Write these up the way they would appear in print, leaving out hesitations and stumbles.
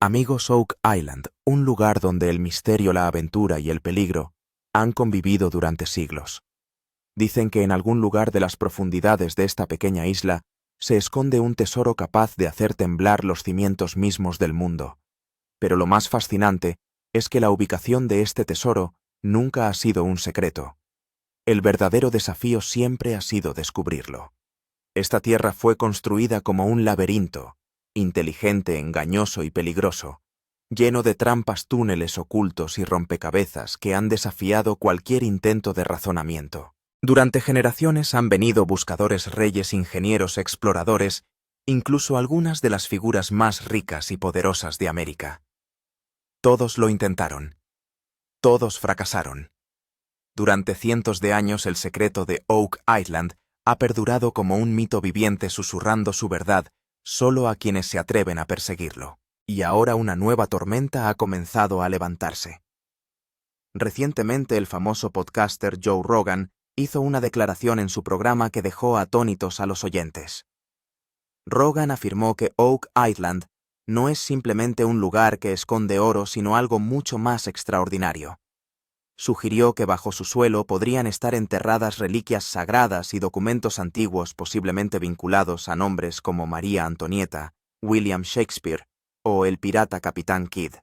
Amigos, Oak Island, un lugar donde el misterio, la aventura y el peligro han convivido durante siglos. Dicen que en algún lugar de las profundidades de esta pequeña isla se esconde un tesoro capaz de hacer temblar los cimientos mismos del mundo. Pero lo más fascinante es que la ubicación de este tesoro nunca ha sido un secreto. El verdadero desafío siempre ha sido descubrirlo. Esta tierra fue construida como un laberinto, inteligente, engañoso y peligroso, lleno de trampas, túneles ocultos y rompecabezas que han desafiado cualquier intento de razonamiento. Durante generaciones han venido buscadores, reyes, ingenieros, exploradores, incluso algunas de las figuras más ricas y poderosas de América. Todos lo intentaron. Todos fracasaron. Durante cientos de años el secreto de Oak Island ha perdurado como un mito viviente, susurrando su verdad solo a quienes se atreven a perseguirlo. Y ahora una nueva tormenta ha comenzado a levantarse. Recientemente el famoso podcaster Joe Rogan hizo una declaración en su programa que dejó atónitos a los oyentes. Rogan afirmó que Oak Island no es simplemente un lugar que esconde oro, sino algo mucho más extraordinario. Sugirió que bajo su suelo podrían estar enterradas reliquias sagradas y documentos antiguos posiblemente vinculados a nombres como María Antonieta, William Shakespeare o el pirata Capitán Kidd.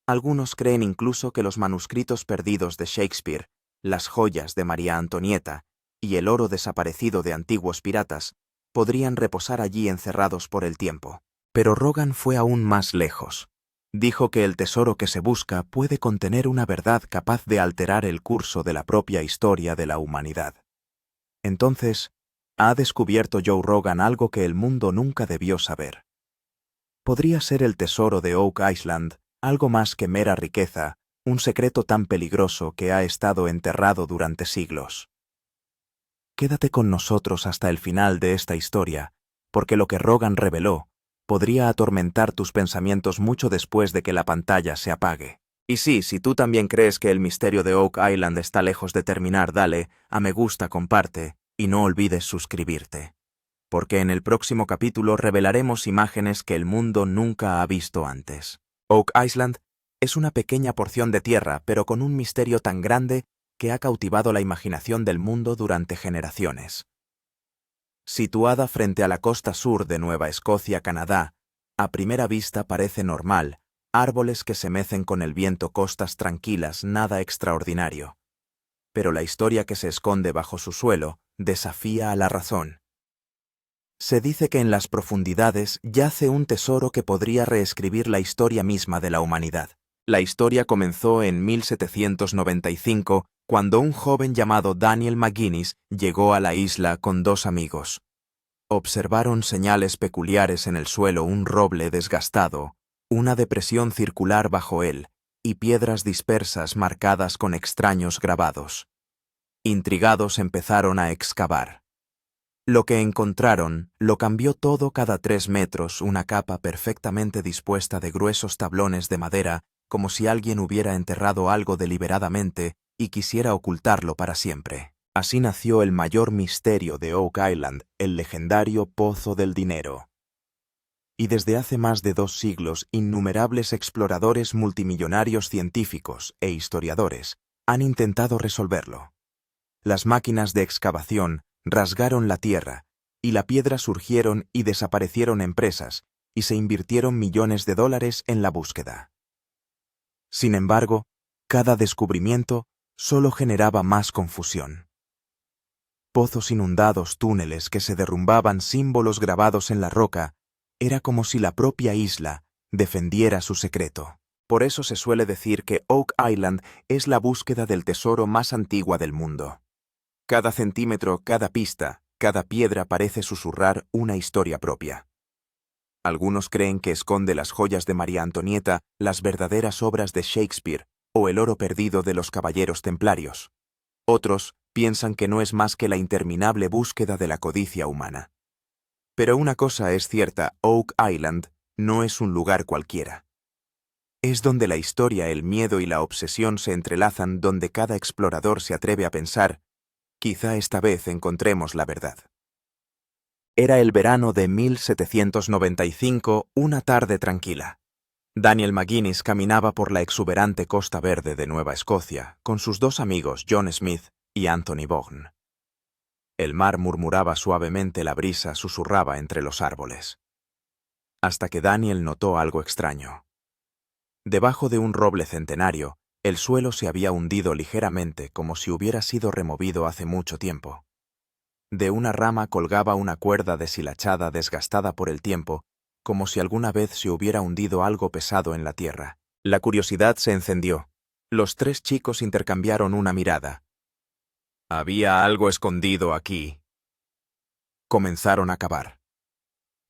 Algunos creen incluso que los manuscritos perdidos de Shakespeare, las joyas de María Antonieta y el oro desaparecido de antiguos piratas podrían reposar allí encerrados por el tiempo. Pero Rogan fue aún más lejos. Dijo que el tesoro que se busca puede contener una verdad capaz de alterar el curso de la propia historia de la humanidad. Entonces, ha descubierto Joe Rogan algo que el mundo nunca debió saber. ¿Podría ser el tesoro de Oak Island algo más que mera riqueza, un secreto tan peligroso que ha estado enterrado durante siglos? Quédate con nosotros hasta el final de esta historia, porque lo que Rogan reveló podría atormentar tus pensamientos mucho después de que la pantalla se apague. Y sí, si tú también crees que el misterio de Oak Island está lejos de terminar, dale a me gusta, comparte y no olvides suscribirte. Porque en el próximo capítulo revelaremos imágenes que el mundo nunca ha visto antes. Oak Island es una pequeña porción de tierra, pero con un misterio tan grande que ha cautivado la imaginación del mundo durante generaciones. Situada frente a la costa sur de Nueva Escocia, Canadá, a primera vista parece normal, árboles que se mecen con el viento, costas tranquilas, nada extraordinario. Pero la historia que se esconde bajo su suelo desafía a la razón. Se dice que en las profundidades yace un tesoro que podría reescribir la historia misma de la humanidad. La historia comenzó en 1795, cuando un joven llamado Daniel McGuinness llegó a la isla con dos amigos. Observaron señales peculiares en el suelo, un roble desgastado, una depresión circular bajo él y piedras dispersas marcadas con extraños grabados. Intrigados empezaron a excavar. Lo que encontraron lo cambió todo. Cada 3 metros, una capa perfectamente dispuesta de gruesos tablones de madera, como si alguien hubiera enterrado algo deliberadamente y quisiera ocultarlo para siempre. Así nació el mayor misterio de Oak Island, el legendario Pozo del Dinero. Y desde hace más de 2 siglos, innumerables exploradores, multimillonarios, científicos e historiadores han intentado resolverlo. Las máquinas de excavación rasgaron la tierra, y la piedra surgieron y desaparecieron empresas, y se invirtieron millones de dólares en la búsqueda. Sin embargo, cada descubrimiento solo generaba más confusión. Pozos inundados, túneles que se derrumbaban, símbolos grabados en la roca, era como si la propia isla defendiera su secreto. Por eso se suele decir que Oak Island es la búsqueda del tesoro más antigua del mundo. Cada centímetro, cada pista, cada piedra parece susurrar una historia propia. Algunos creen que esconde las joyas de María Antonieta, las verdaderas obras de Shakespeare o el oro perdido de los caballeros templarios. Otros piensan que no es más que la interminable búsqueda de la codicia humana. Pero una cosa es cierta, Oak Island no es un lugar cualquiera. Es donde la historia, el miedo y la obsesión se entrelazan, donde cada explorador se atreve a pensar: quizá esta vez encontremos la verdad. Era el verano de 1795, una tarde tranquila. Daniel McGuinness caminaba por la exuberante costa verde de Nueva Escocia con sus dos amigos John Smith y Anthony Vaughan. El mar murmuraba suavemente, la brisa susurraba entre los árboles. Hasta que Daniel notó algo extraño. Debajo de un roble centenario, el suelo se había hundido ligeramente como si hubiera sido removido hace mucho tiempo. De una rama colgaba una cuerda deshilachada desgastada por el tiempo, como si alguna vez se hubiera hundido algo pesado en la tierra. La curiosidad se encendió. Los tres chicos intercambiaron una mirada. «Había algo escondido aquí». Comenzaron a cavar.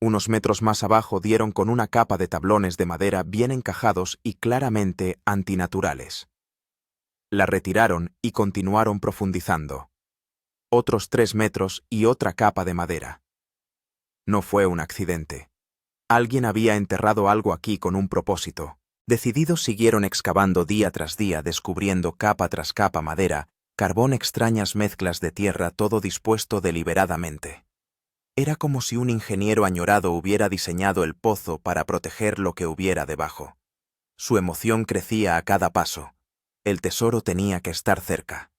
Unos metros más abajo dieron con una capa de tablones de madera bien encajados y claramente antinaturales. La retiraron y continuaron profundizando. Otros 3 metros y otra capa de madera. No fue un accidente. Alguien había enterrado algo aquí con un propósito. Decididos siguieron excavando día tras día, descubriendo capa tras capa madera, carbón, extrañas mezclas de tierra, todo dispuesto deliberadamente. Era como si un ingeniero añorado hubiera diseñado el pozo para proteger lo que hubiera debajo. Su emoción crecía a cada paso. El tesoro tenía que estar cerca.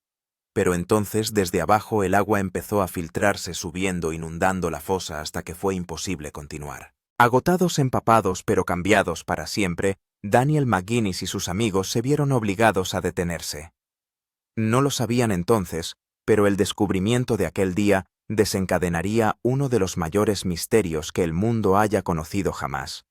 Pero entonces desde abajo el agua empezó a filtrarse, subiendo, inundando la fosa hasta que fue imposible continuar. Agotados, empapados pero cambiados para siempre, Daniel McGuinness y sus amigos se vieron obligados a detenerse. No lo sabían entonces, pero el descubrimiento de aquel día desencadenaría uno de los mayores misterios que el mundo haya conocido jamás.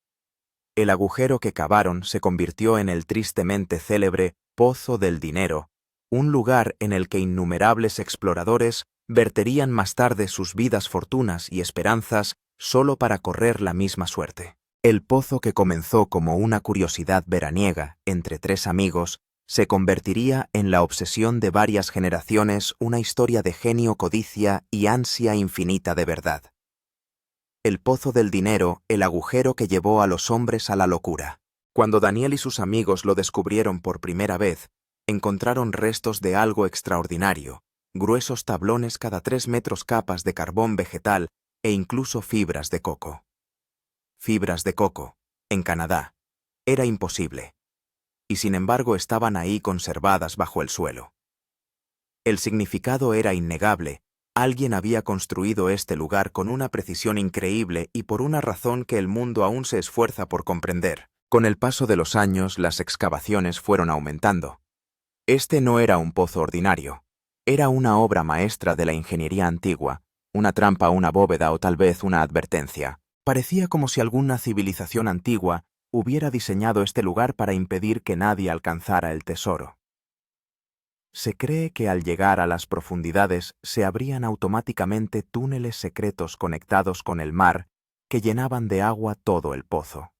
El agujero que cavaron se convirtió en el tristemente célebre Pozo del Dinero, un lugar en el que innumerables exploradores verterían más tarde sus vidas, fortunas y esperanzas solo para correr la misma suerte. El pozo, que comenzó como una curiosidad veraniega entre tres amigos, se convertiría en la obsesión de varias generaciones, una historia de genio, codicia y ansia infinita de verdad. El Pozo del Dinero, el agujero que llevó a los hombres a la locura. Cuando Daniel y sus amigos lo descubrieron por primera vez, encontraron restos de algo extraordinario, gruesos tablones cada 3 metros, capas de carbón vegetal e incluso fibras de coco. Fibras de coco, en Canadá. Era imposible. Y sin embargo estaban ahí conservadas bajo el suelo. El significado era innegable. Alguien había construido este lugar con una precisión increíble y por una razón que el mundo aún se esfuerza por comprender. Con el paso de los años, las excavaciones fueron aumentando. Este no era un pozo ordinario. Era una obra maestra de la ingeniería antigua, una trampa, una bóveda o tal vez una advertencia. Parecía como si alguna civilización antigua hubiera diseñado este lugar para impedir que nadie alcanzara el tesoro. Se cree que al llegar a las profundidades se abrían automáticamente túneles secretos conectados con el mar que llenaban de agua todo el pozo.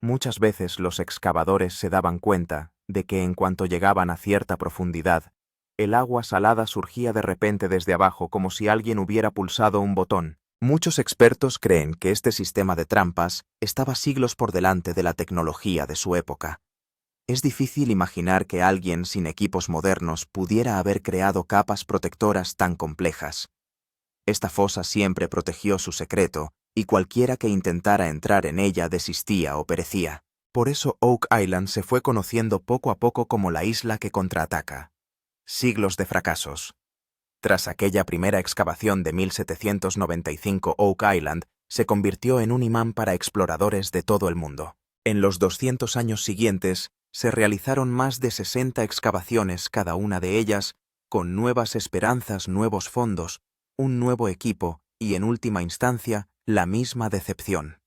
Muchas veces los excavadores se daban cuenta de que en cuanto llegaban a cierta profundidad, el agua salada surgía de repente desde abajo como si alguien hubiera pulsado un botón. Muchos expertos creen que este sistema de trampas estaba siglos por delante de la tecnología de su época. Es difícil imaginar que alguien sin equipos modernos pudiera haber creado capas protectoras tan complejas. Esta fosa siempre protegió su secreto, y cualquiera que intentara entrar en ella desistía o perecía. Por eso Oak Island se fue conociendo poco a poco como la isla que contraataca. Siglos de fracasos. Tras aquella primera excavación de 1795, Oak Island se convirtió en un imán para exploradores de todo el mundo. En los 200 años siguientes, se realizaron más de 60 excavaciones, cada una de ellas con nuevas esperanzas, nuevos fondos, un nuevo equipo y, en última instancia, la misma decepción.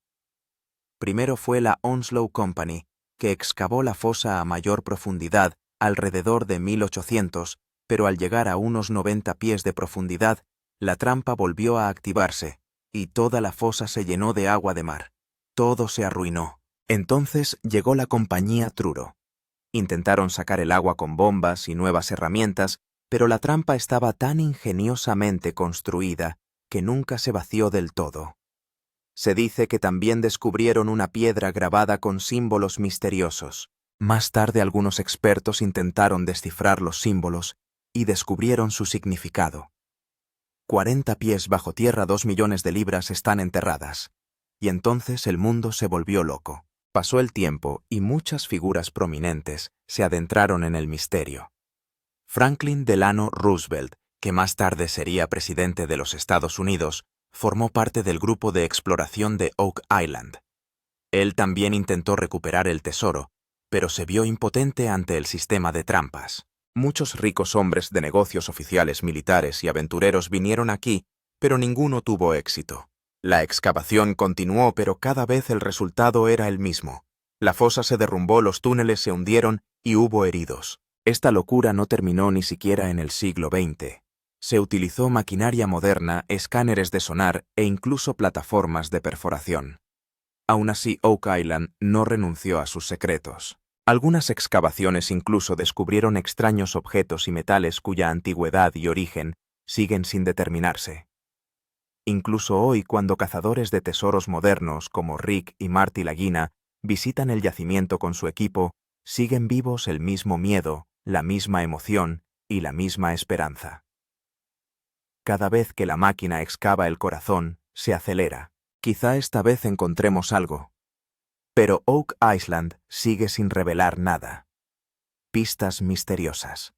Primero fue la Onslow Company, que excavó la fosa a mayor profundidad, alrededor de 1800, pero al llegar a unos 90 pies de profundidad, la trampa volvió a activarse, y toda la fosa se llenó de agua de mar. Todo se arruinó. Entonces llegó la compañía Truro. Intentaron sacar el agua con bombas y nuevas herramientas, pero la trampa estaba tan ingeniosamente construida que nunca se vació del todo. Se dice que también descubrieron una piedra grabada con símbolos misteriosos. Más tarde algunos expertos intentaron descifrar los símbolos y descubrieron su significado. 40 pies bajo tierra, 2 millones de libras están enterradas. Y entonces el mundo se volvió loco. Pasó el tiempo y muchas figuras prominentes se adentraron en el misterio. Franklin Delano Roosevelt, que más tarde sería presidente de los Estados Unidos, formó parte del grupo de exploración de Oak Island. Él también intentó recuperar el tesoro, pero se vio impotente ante el sistema de trampas. Muchos ricos hombres de negocios, oficiales militares y aventureros vinieron aquí, pero ninguno tuvo éxito. La excavación continuó, pero cada vez el resultado era el mismo. La fosa se derrumbó, los túneles se hundieron y hubo heridos. Esta locura no terminó ni siquiera en el siglo XX. Se utilizó maquinaria moderna, escáneres de sonar e incluso plataformas de perforación. Aún así, Oak Island no renunció a sus secretos. Algunas excavaciones incluso descubrieron extraños objetos y metales cuya antigüedad y origen siguen sin determinarse. Incluso hoy, cuando cazadores de tesoros modernos como Rick y Marty Lagina visitan el yacimiento con su equipo, siguen vivos el mismo miedo, la misma emoción y la misma esperanza. Cada vez que la máquina excava el corazón, se acelera. Quizá esta vez encontremos algo. Pero Oak Island sigue sin revelar nada. Pistas misteriosas.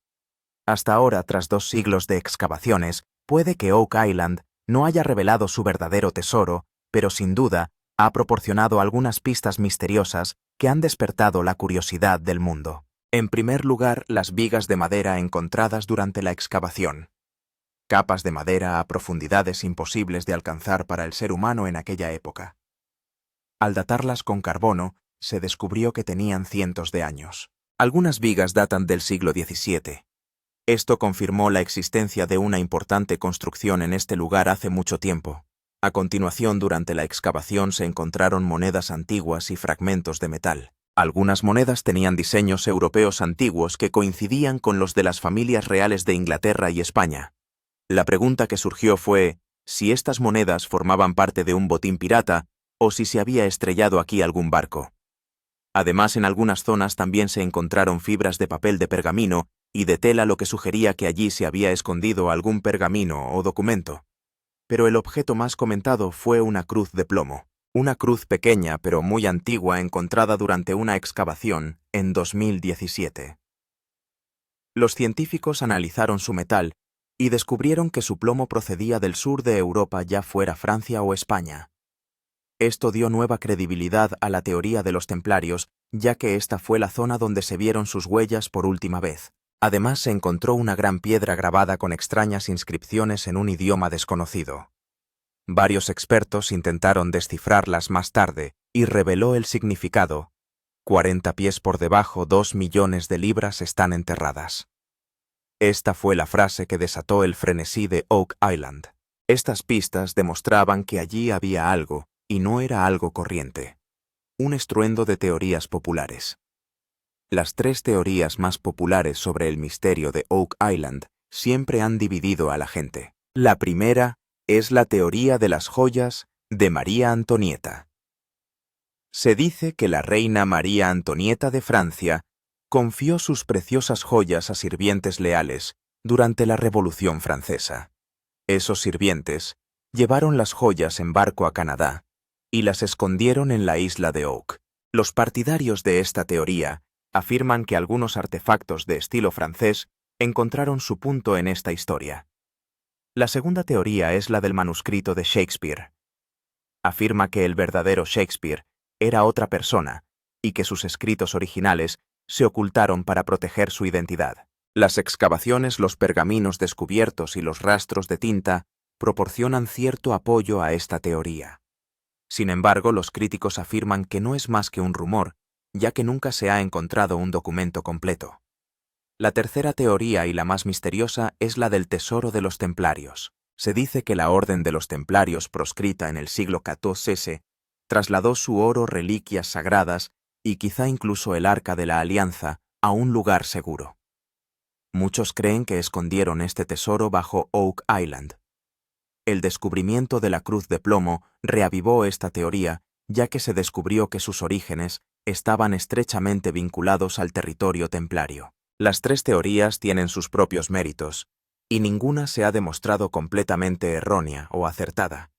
Hasta ahora, tras 2 siglos de excavaciones, puede que Oak Island no haya revelado su verdadero tesoro, pero sin duda ha proporcionado algunas pistas misteriosas que han despertado la curiosidad del mundo. En primer lugar, las vigas de madera encontradas durante la excavación. Capas de madera a profundidades imposibles de alcanzar para el ser humano en aquella época. Al datarlas con carbono, se descubrió que tenían cientos de años. Algunas vigas datan del siglo XVII. Esto confirmó la existencia de una importante construcción en este lugar hace mucho tiempo. A continuación, durante la excavación se encontraron monedas antiguas y fragmentos de metal. Algunas monedas tenían diseños europeos antiguos que coincidían con los de las familias reales de Inglaterra y España. La pregunta que surgió fue si estas monedas formaban parte de un botín pirata o si se había estrellado aquí algún barco. Además, en algunas zonas también se encontraron fibras de papel de pergamino y de tela, lo que sugería que allí se había escondido algún pergamino o documento. Pero el objeto más comentado fue una cruz de plomo. Una cruz pequeña pero muy antigua encontrada durante una excavación en 2017. Los científicos analizaron su metal y descubrieron que su plomo procedía del sur de Europa, ya fuera Francia o España. Esto dio nueva credibilidad a la teoría de los templarios, ya que esta fue la zona donde se vieron sus huellas por última vez. Además, se encontró una gran piedra grabada con extrañas inscripciones en un idioma desconocido. Varios expertos intentaron descifrarlas más tarde y reveló el significado. 40 pies por debajo, 2 millones de libras están enterradas. Esta fue la frase que desató el frenesí de Oak Island. Estas pistas demostraban que allí había algo, y no era algo corriente. Un estruendo de teorías populares. Las 3 teorías más populares sobre el misterio de Oak Island siempre han dividido a la gente. La primera es la teoría de las joyas de María Antonieta. Se dice que la reina María Antonieta de Francia confió sus preciosas joyas a sirvientes leales durante la Revolución Francesa. Esos sirvientes llevaron las joyas en barco a Canadá y las escondieron en la isla de Oak. Los partidarios de esta teoría afirman que algunos artefactos de estilo francés encontraron su punto en esta historia. La segunda teoría es la del manuscrito de Shakespeare. Afirma que el verdadero Shakespeare era otra persona y que sus escritos originales se ocultaron para proteger su identidad. Las excavaciones, los pergaminos descubiertos y los rastros de tinta proporcionan cierto apoyo a esta teoría. Sin embargo, los críticos afirman que no es más que un rumor, ya que nunca se ha encontrado un documento completo. La tercera teoría, y la más misteriosa, es la del tesoro de los templarios. Se dice que la orden de los templarios, proscrita en el siglo XIV, trasladó su oro, reliquias sagradas y quizá incluso el Arca de la Alianza a un lugar seguro. Muchos creen que escondieron este tesoro bajo Oak Island. El descubrimiento de la cruz de plomo reavivó esta teoría, ya que se descubrió que sus orígenes estaban estrechamente vinculados al territorio templario. Las 3 teorías tienen sus propios méritos, y ninguna se ha demostrado completamente errónea o acertada.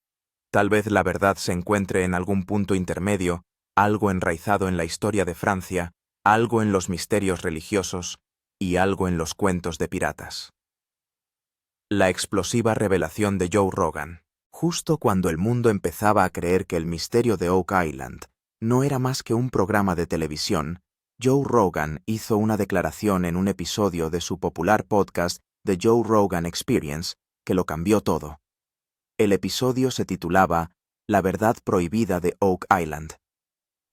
Tal vez la verdad se encuentre en algún punto intermedio, algo enraizado en la historia de Francia, algo en los misterios religiosos y algo en los cuentos de piratas. La explosiva revelación de Joe Rogan. Justo cuando el mundo empezaba a creer que el misterio de Oak Island no era más que un programa de televisión, Joe Rogan hizo una declaración en un episodio de su popular podcast The Joe Rogan Experience que lo cambió todo. El episodio se titulaba La verdad prohibida de Oak Island.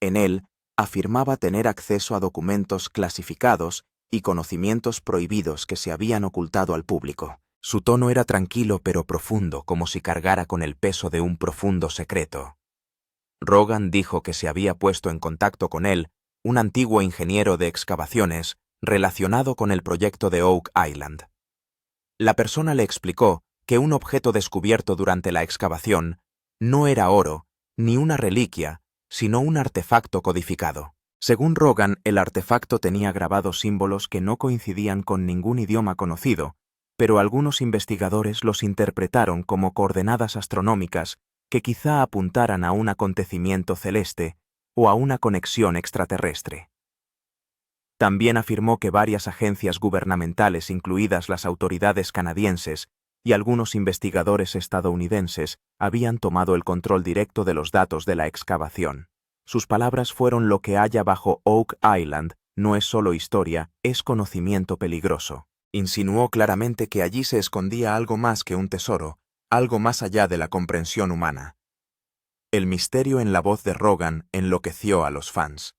En él, afirmaba tener acceso a documentos clasificados y conocimientos prohibidos que se habían ocultado al público. Su tono era tranquilo pero profundo, como si cargara con el peso de un profundo secreto. Rogan dijo que se había puesto en contacto con él un antiguo ingeniero de excavaciones relacionado con el proyecto de Oak Island. La persona le explicó que un objeto descubierto durante la excavación no era oro ni una reliquia, sino un artefacto codificado. Según Rogan, el artefacto tenía grabados símbolos que no coincidían con ningún idioma conocido, pero algunos investigadores los interpretaron como coordenadas astronómicas que quizá apuntaran a un acontecimiento celeste o a una conexión extraterrestre. También afirmó que varias agencias gubernamentales, incluidas las autoridades canadienses y algunos investigadores estadounidenses, habían tomado el control directo de los datos de la excavación. Sus palabras fueron: lo que haya bajo Oak Island no es solo historia, es conocimiento peligroso. Insinuó claramente que allí se escondía algo más que un tesoro, algo más allá de la comprensión humana. El misterio en la voz de Rogan enloqueció a los fans.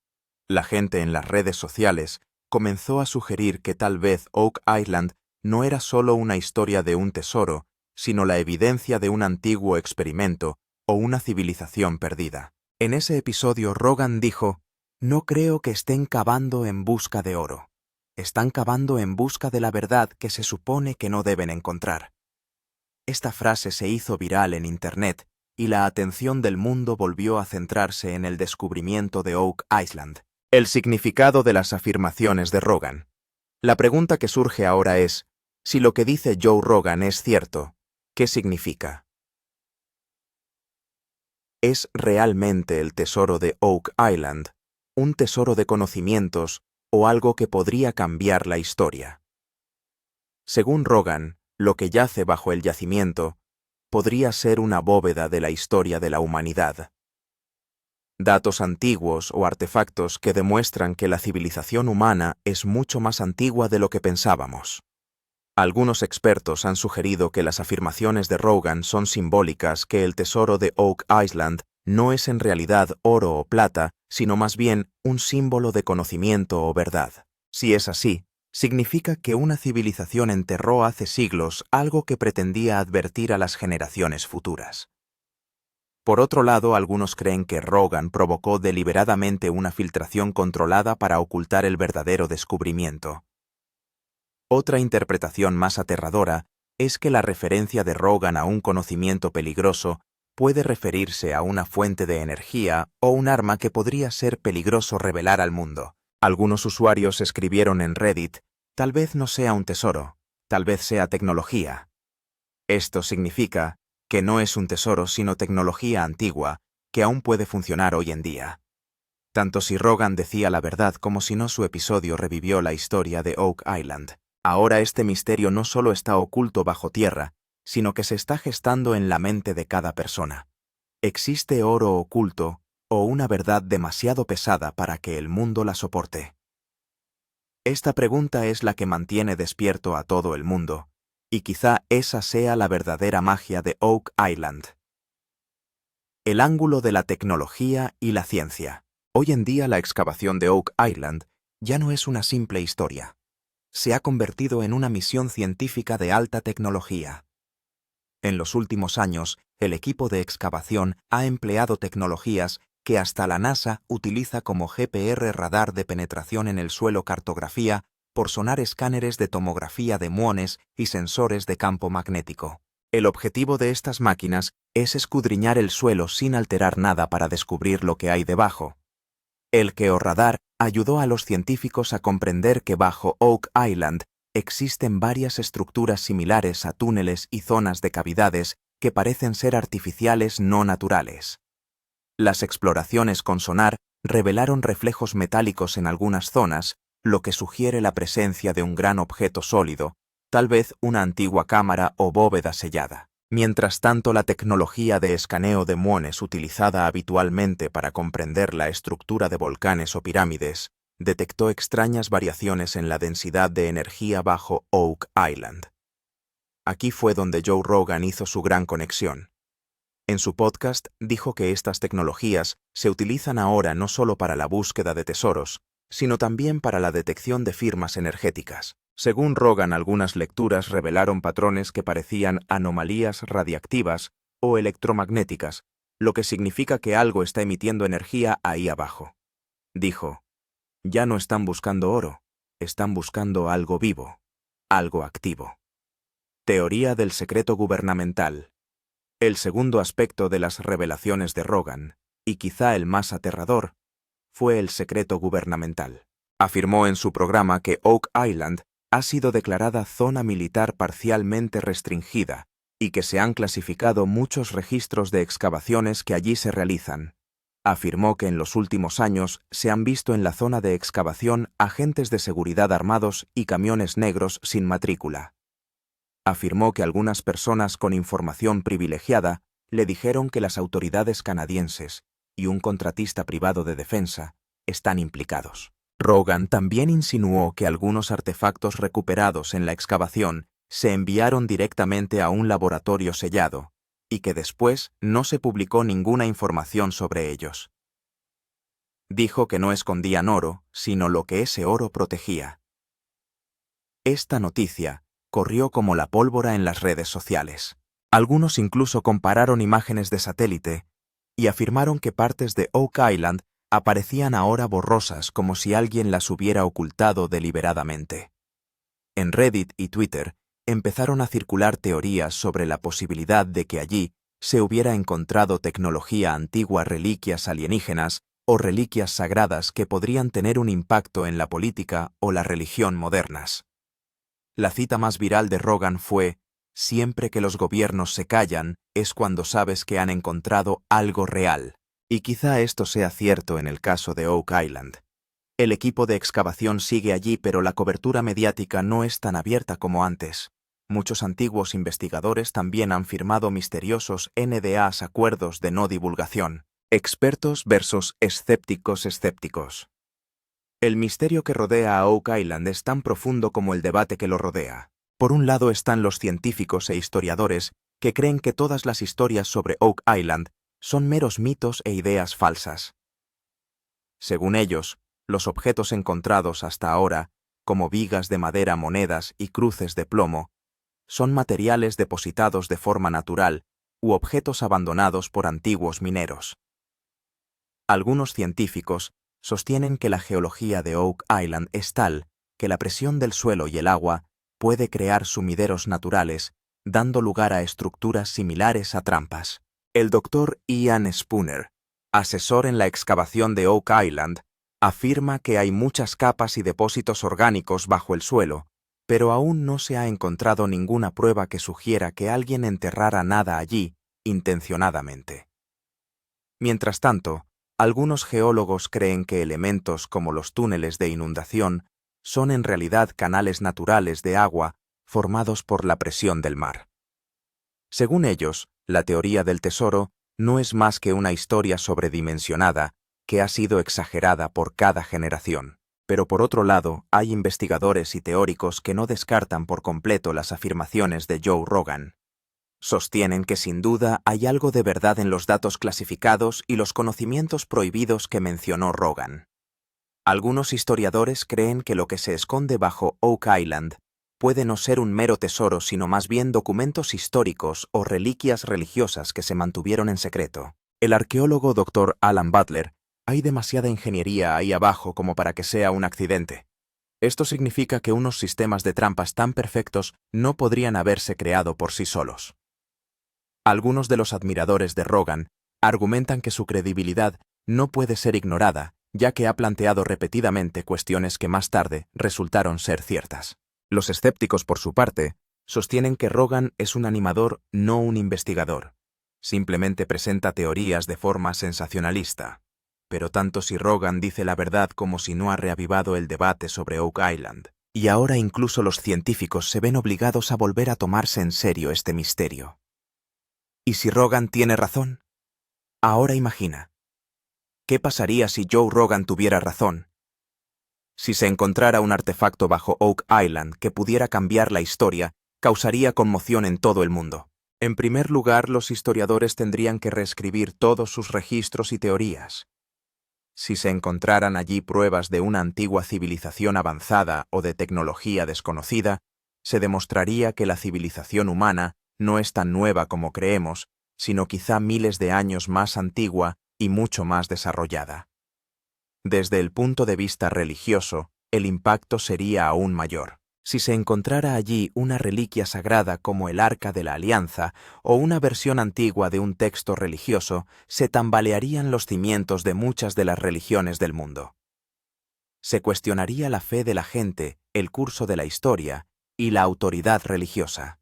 La gente en las redes sociales comenzó a sugerir que tal vez Oak Island no era solo una historia de un tesoro, sino la evidencia de un antiguo experimento o una civilización perdida. En ese episodio, Rogan dijo: «No creo que estén cavando en busca de oro. Están cavando en busca de la verdad que se supone que no deben encontrar». Esta frase se hizo viral en Internet y la atención del mundo volvió a centrarse en el descubrimiento de Oak Island. El significado de las afirmaciones de Rogan. La pregunta que surge ahora es: si lo que dice Joe Rogan es cierto, ¿qué significa? ¿Es realmente el tesoro de Oak Island un tesoro de conocimientos o algo que podría cambiar la historia? Según Rogan, lo que yace bajo el yacimiento podría ser una bóveda de la historia de la humanidad. Datos antiguos o artefactos que demuestran que la civilización humana es mucho más antigua de lo que pensábamos. Algunos expertos han sugerido que las afirmaciones de Rogan son simbólicas, que el tesoro de Oak Island no es en realidad oro o plata, sino más bien un símbolo de conocimiento o verdad. Si es así, significa que una civilización enterró hace siglos algo que pretendía advertir a las generaciones futuras. Por otro lado, algunos creen que Rogan provocó deliberadamente una filtración controlada para ocultar el verdadero descubrimiento. Otra interpretación más aterradora es que la referencia de Rogan a un conocimiento peligroso puede referirse a una fuente de energía o un arma que podría ser peligroso revelar al mundo. Algunos usuarios escribieron en Reddit: tal vez no sea un tesoro, tal vez sea tecnología. Esto significa que no es un tesoro sino tecnología antigua que aún puede funcionar hoy en día. Tanto si Rogan decía la verdad como si no, su episodio revivió la historia de Oak Island. Ahora este misterio no solo está oculto bajo tierra, sino que se está gestando en la mente de cada persona. ¿Existe oro oculto o una verdad demasiado pesada para que el mundo la soporte? Esta pregunta es la que mantiene despierto a todo el mundo, y quizá esa sea la verdadera magia de Oak Island. El ángulo de la tecnología y la ciencia. Hoy en día la excavación de Oak Island ya no es una simple historia. Se ha convertido en una misión científica de alta tecnología. En los últimos años, el equipo de excavación ha empleado tecnologías que hasta la NASA utiliza, como GPR, radar de penetración en el suelo, cartografía por sonar, escáneres de tomografía de muones y sensores de campo magnético. El objetivo de estas máquinas es escudriñar el suelo sin alterar nada para descubrir lo que hay debajo. El georradar ayudó a los científicos a comprender que bajo Oak Island existen varias estructuras similares a túneles y zonas de cavidades que parecen ser artificiales, no naturales. Las exploraciones con sonar revelaron reflejos metálicos en algunas zonas, lo que sugiere la presencia de un gran objeto sólido, tal vez una antigua cámara o bóveda sellada. Mientras tanto, la tecnología de escaneo de muones utilizada habitualmente para comprender la estructura de volcanes o pirámides, detectó extrañas variaciones en la densidad de energía bajo Oak Island. Aquí fue donde Joe Rogan hizo su gran conexión. En su podcast dijo que estas tecnologías se utilizan ahora no solo para la búsqueda de tesoros, sino también para la detección de firmas energéticas. Según Rogan, algunas lecturas revelaron patrones que parecían anomalías radiactivas o electromagnéticas, lo que significa que algo está emitiendo energía ahí abajo. Dijo, ya no están buscando oro, están buscando algo vivo, algo activo. Teoría del secreto gubernamental. El segundo aspecto de las revelaciones de Rogan, y quizá el más aterrador, fue el secreto gubernamental. Afirmó en su programa que Oak Island ha sido declarada zona militar parcialmente restringida y que se han clasificado muchos registros de excavaciones que allí se realizan. Afirmó que en los últimos años se han visto en la zona de excavación agentes de seguridad armados y camiones negros sin matrícula. Afirmó que algunas personas con información privilegiada le dijeron que las autoridades canadienses y un contratista privado de defensa están implicados. Rogan también insinuó que algunos artefactos recuperados en la excavación se enviaron directamente a un laboratorio sellado y que después no se publicó ninguna información sobre ellos. Dijo que no escondían oro, sino lo que ese oro protegía. Esta noticia corrió como la pólvora en las redes sociales. Algunos incluso compararon imágenes de satélite y afirmaron que partes de Oak Island aparecían ahora borrosas como si alguien las hubiera ocultado deliberadamente. En Reddit y Twitter empezaron a circular teorías sobre la posibilidad de que allí se hubiera encontrado tecnología antigua, reliquias alienígenas o reliquias sagradas que podrían tener un impacto en la política o la religión modernas. La cita más viral de Rogan fue: siempre que los gobiernos se callan es cuando sabes que han encontrado algo real. Y quizá esto sea cierto en el caso de Oak Island. El equipo de excavación sigue allí, pero la cobertura mediática no es tan abierta como antes. Muchos antiguos investigadores también han firmado misteriosos NDAs, acuerdos de no divulgación. Expertos versus escépticos. El misterio que rodea a Oak Island es tan profundo como el debate que lo rodea. Por un lado están los científicos e historiadores que creen que todas las historias sobre Oak Island son meros mitos e ideas falsas. Según ellos, los objetos encontrados hasta ahora, como vigas de madera, monedas y cruces de plomo, son materiales depositados de forma natural u objetos abandonados por antiguos mineros. Algunos científicos sostienen que la geología de Oak Island es tal que la presión del suelo y el agua puede crear sumideros naturales, dando lugar a estructuras similares a trampas. El doctor Ian Spooner, asesor en la excavación de Oak Island, afirma que hay muchas capas y depósitos orgánicos bajo el suelo, pero aún no se ha encontrado ninguna prueba que sugiera que alguien enterrara nada allí intencionadamente. Mientras tanto, algunos geólogos creen que elementos como los túneles de inundación son en realidad canales naturales de agua formados por la presión del mar. Según ellos, la teoría del tesoro no es más que una historia sobredimensionada que ha sido exagerada por cada generación. Pero por otro lado, hay investigadores y teóricos que no descartan por completo las afirmaciones de Joe Rogan. Sostienen que sin duda hay algo de verdad en los datos clasificados y los conocimientos prohibidos que mencionó Rogan. Algunos historiadores creen que lo que se esconde bajo Oak Island puede no ser un mero tesoro, sino más bien documentos históricos o reliquias religiosas que se mantuvieron en secreto. El arqueólogo Dr. Alan Butler: hay demasiada ingeniería ahí abajo como para que sea un accidente. Esto significa que unos sistemas de trampas tan perfectos no podrían haberse creado por sí solos. Algunos de los admiradores de Rogan argumentan que su credibilidad no puede ser ignorada, ya que ha planteado repetidamente cuestiones que más tarde resultaron ser ciertas. Los escépticos, por su parte, sostienen que Rogan es un animador, no un investigador. Simplemente presenta teorías de forma sensacionalista. Pero tanto si Rogan dice la verdad como si no ha reavivado el debate sobre Oak Island. Y ahora incluso los científicos se ven obligados a volver a tomarse en serio este misterio. ¿Y si Rogan tiene razón? Ahora imagina. ¿Qué pasaría si Joe Rogan tuviera razón? Si se encontrara un artefacto bajo Oak Island que pudiera cambiar la historia, causaría conmoción en todo el mundo. En primer lugar, los historiadores tendrían que reescribir todos sus registros y teorías. Si se encontraran allí pruebas de una antigua civilización avanzada o de tecnología desconocida, se demostraría que la civilización humana no es tan nueva como creemos, sino quizá miles de años más antigua y mucho más desarrollada. Desde el punto de vista religioso, el impacto sería aún mayor. Si se encontrara allí una reliquia sagrada como el Arca de la Alianza o una versión antigua de un texto religioso, se tambalearían los cimientos de muchas de las religiones del mundo. Se cuestionaría la fe de la gente, el curso de la historia y la autoridad religiosa.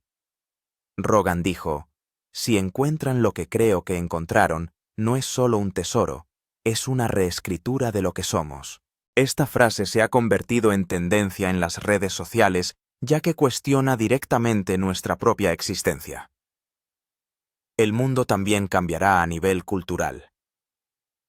Rogan dijo, si encuentran lo que creo que encontraron, no es solo un tesoro, es una reescritura de lo que somos. Esta frase se ha convertido en tendencia en las redes sociales, ya que cuestiona directamente nuestra propia existencia. El mundo también cambiará a nivel cultural.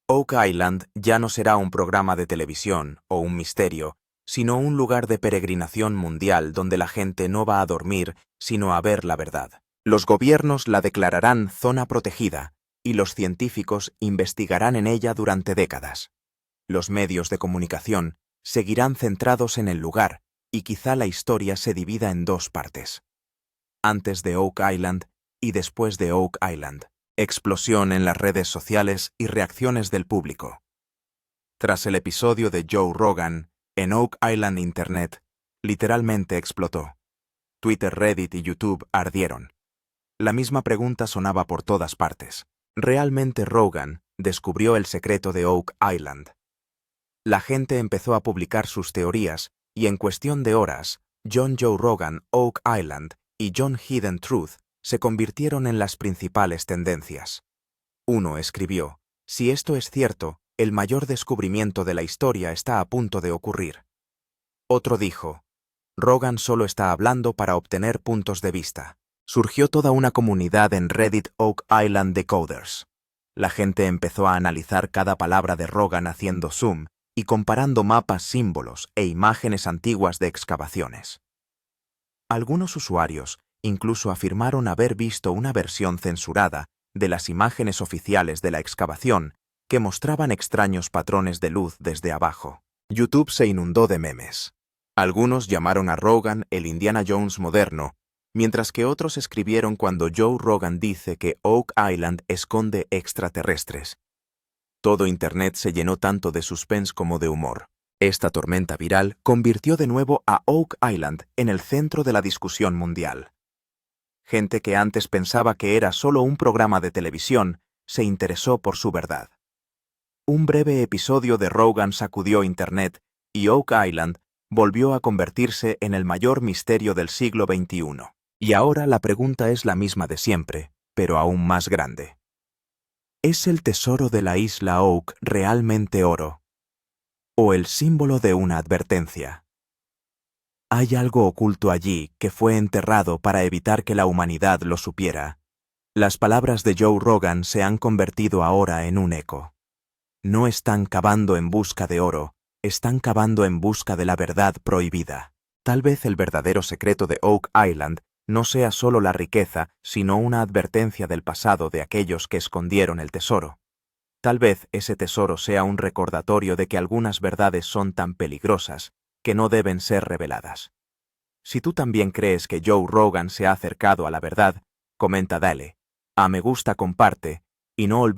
Oak Island ya no será un programa de televisión o un misterio, sino un lugar de peregrinación mundial donde la gente no va a dormir, sino a ver la verdad. Los gobiernos la declararán zona protegida, y los científicos investigarán en ella durante décadas. Los medios de comunicación seguirán centrados en el lugar y quizá la historia se divida en dos partes. Antes de Oak Island y después de Oak Island. Explosión en las redes sociales y reacciones del público. Tras el episodio de Joe Rogan, en Oak Island Internet literalmente explotó. Twitter, Reddit y YouTube ardieron. La misma pregunta sonaba por todas partes. ¿Realmente Rogan descubrió el secreto de Oak Island? La gente empezó a publicar sus teorías y en cuestión de horas, John Joe Rogan, Oak Island y John Hidden Truth se convirtieron en las principales tendencias. Uno escribió, si esto es cierto, el mayor descubrimiento de la historia está a punto de ocurrir. Otro dijo, Rogan solo está hablando para obtener puntos de vista. Surgió toda una comunidad en Reddit Oak Island Decoders. La gente empezó a analizar cada palabra de Rogan haciendo zoom y comparando mapas, símbolos e imágenes antiguas de excavaciones. Algunos usuarios incluso afirmaron haber visto una versión censurada de las imágenes oficiales de la excavación que mostraban extraños patrones de luz desde abajo. YouTube se inundó de memes. Algunos llamaron a Rogan el Indiana Jones moderno, mientras que otros escribieron cuando Joe Rogan dice que Oak Island esconde extraterrestres. Todo Internet se llenó tanto de suspense como de humor. Esta tormenta viral convirtió de nuevo a Oak Island en el centro de la discusión mundial. Gente que antes pensaba que era solo un programa de televisión, se interesó por su verdad. Un breve episodio de Rogan sacudió Internet y Oak Island volvió a convertirse en el mayor misterio del siglo XXI. Y ahora la pregunta es la misma de siempre, pero aún más grande. ¿Es el tesoro de la isla Oak realmente oro? ¿O el símbolo de una advertencia? ¿Hay algo oculto allí que fue enterrado para evitar que la humanidad lo supiera? Las palabras de Joe Rogan se han convertido ahora en un eco. No están cavando en busca de oro, están cavando en busca de la verdad prohibida. Tal vez el verdadero secreto de Oak Island no sea solo la riqueza, sino una advertencia del pasado de aquellos que escondieron el tesoro. Tal vez ese tesoro sea un recordatorio de que algunas verdades son tan peligrosas que no deben ser reveladas. Si tú también crees que Joe Rogan se ha acercado a la verdad, comenta, dale a me gusta, comparte y no olvides